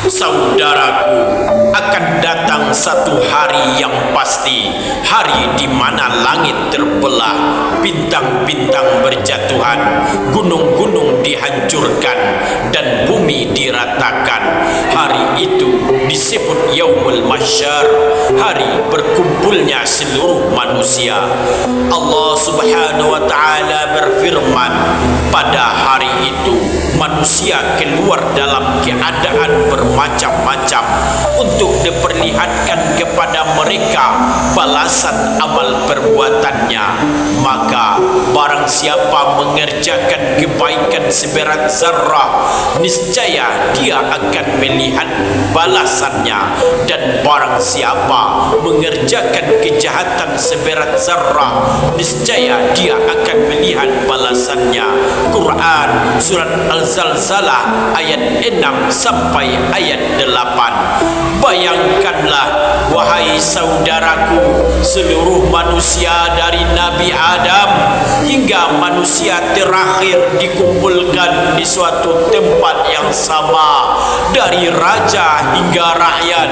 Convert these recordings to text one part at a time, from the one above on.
Saudaraku, akan datang satu hari yang pasti, hari di mana langit terbelah, bintang-bintang berjatuhan, gunung-gunung dihancurkan, dan bumi diratakan. Hari itu disebut Yaumul Mahsyar, hari berkumpulnya seluruh manusia. Allah Subhanahu wa taala berfirman, pada hari itu manusia keluar dalam keadaan bermacam-macam untuk diperlihatkan kepada mereka balasan amal perbuatannya. Maka barang siapa mengerjakan kebaikan seberat zarrah, niscaya dia akan melihat balasannya, dan barang siapa mengerjakan kejahatan seberat zarrah, niscaya dia akan melihat balasannya. Quran surat Al-Zalzalah ayat 6 sampai ayat 8. Bayangkanlah wahai saudaraku, seluruh manusia dari Nabi Adam hingga manusia terakhir dikumpulkan di suatu tempat yang sama, dari raja hingga rakyat,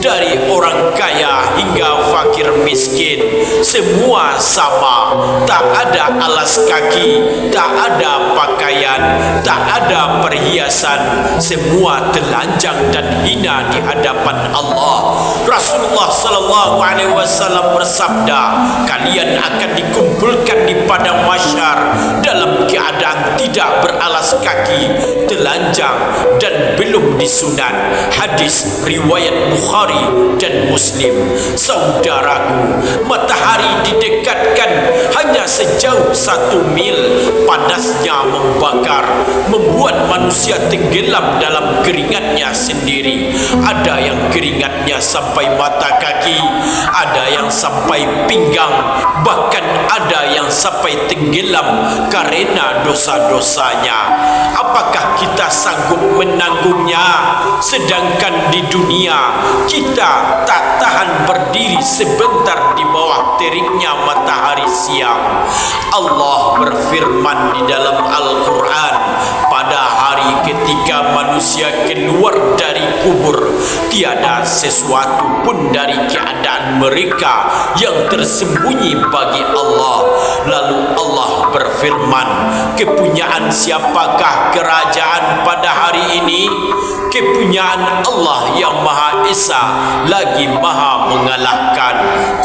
dari orang kaya hingga fakir miskin, semua sama. Tak ada alas kaki, tak ada pakaian, tak ada perhiasan, semua telanjang dan hina di hadapan Allah. Rasulullah sallallahu alaihi wasallam bersabda, kalian akan dikumpulkan di padang mahsyar dalam keadaan tidak beralas kaki, telanjang, dan belum disunat. Hadis riwayat Bukhari dan Muslim. Saudaraku, matahari didekatkan hanya sejauh 1 mil, panasnya membakar, membuat manusia tenggelam dalam keringatnya sendiri. Ada yang keringatnya sampai mata kaki, ada yang sampai pinggang, bahkan ada yang sampai tenggelam karena dosa-dosanya. Apakah kita sanggup menanggungnya? Sedangkan di dunia kita tak tahan berdiri sebentar di bawah teriknya matahari siang. Allah berfirman di dalam Al-Quran, pada hari ketika manusia keluar dari kubur, tiada sesuatu pun dari keadaan mereka yang tersembunyi bagi Allah. Lalu Allah berfirman, kepunyaan siapakah kerajaan pada hari ini? Kepunyaan Allah yang Maha Esa lagi Maha mengalahkan.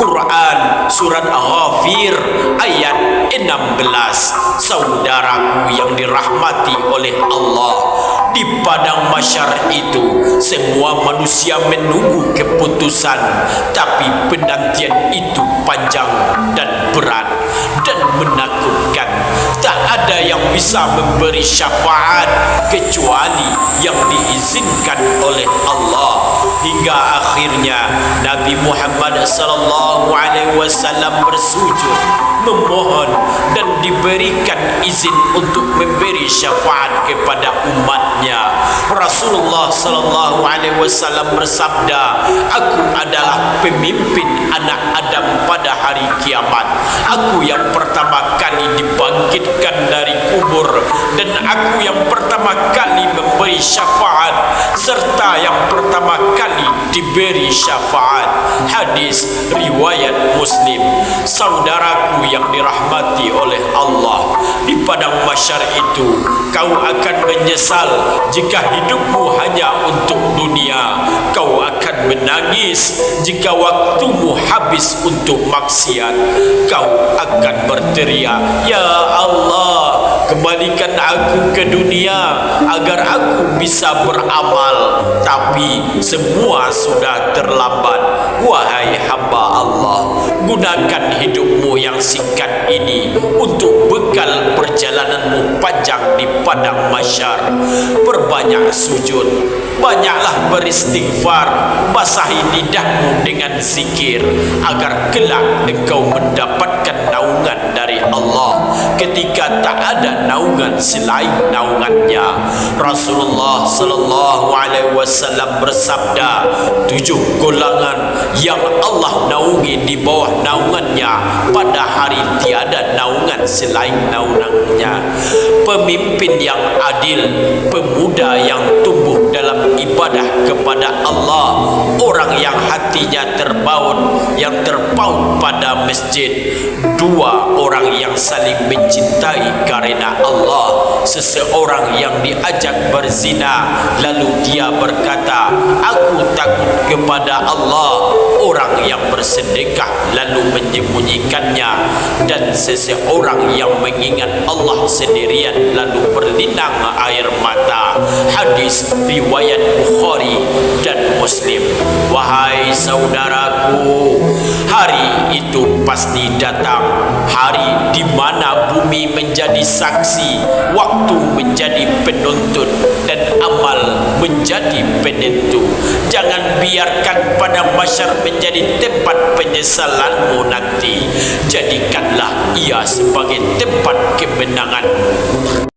Quran surat Ghafir ayat 16. Saudaraku yang dirahmati oleh Allah, di padang mahsyar itu semua manusia menunggu keputusan, tapi penantian itu panjang dan berat dan menakutkan. Tak ada yang bisa memberi syafaat kecuali yang diizinkan oleh Allah. Hingga akhirnya Nabi Muhammad sallallahu alaihi wasallam bersujud memohon dan diberikan izin untuk memberi syafaat kepada umatnya. Rasulullah sallallahu alaihi wasallam bersabda, aku adalah pemimpin anak Adam pada hari kiamat. Aku yang pertama kali dibangkitkan dari kubur, dan aku yang pertama kali memberi syafaat, serta yang pertama kali diberi syafaat. Hadis riwayat Muslim. Saudaraku yang dirahmati oleh Allah, di padang mahsyar itu kau akan menyesal jika hidupmu hanya untuk dunia. Kau akan menangis jika waktumu habis untuk maksiat. Kau akan berteriak, ya Allah, kembalikan aku ke dunia agar aku bisa beramal. Tapi semua sudah terlambat. Wahai hamba Allah, gunakan hidupmu yang singkat ini untuk bekal perjalananmu panjang di padang mahsyar. Perbanyak sujud, banyaklah beristighfar, basahi lidahmu dengan zikir, agar kelak engkau mendapatkan naungan dari dari Allah ketika tak ada naungan selain naungannya. Rasulullah sallallahu alaihi wasallam bersabda, 7 golongan yang Allah naungi di bawah naungannya pada hari tiada naungan selain naungannya. Pemimpin yang adil, pemuda yang tumbuh dalam ibadah kepada Allah, orang yang hatinya yang terpaut pada masjid, 2 orang yang saling mencintai karena Allah, seseorang yang diajak berzina lalu dia berkata, aku takut kepada Allah, orang yang bersedekah lalu menyembunyikannya, dan seseorang yang mengingat Allah sendirian lalu berlinang air mata. Hadis riwayat Bukhari dan Muslim. Wahai saudaraku, hari itu pasti datang, hari di mana bumi menjadi saksi, waktu menjadi penuntut, dan amal menjadi penentu. Jangan biarkan pada masyar menjadi tempat penyesalanmu nanti. Jadikanlah ia sebagai tempat kemenanganmu.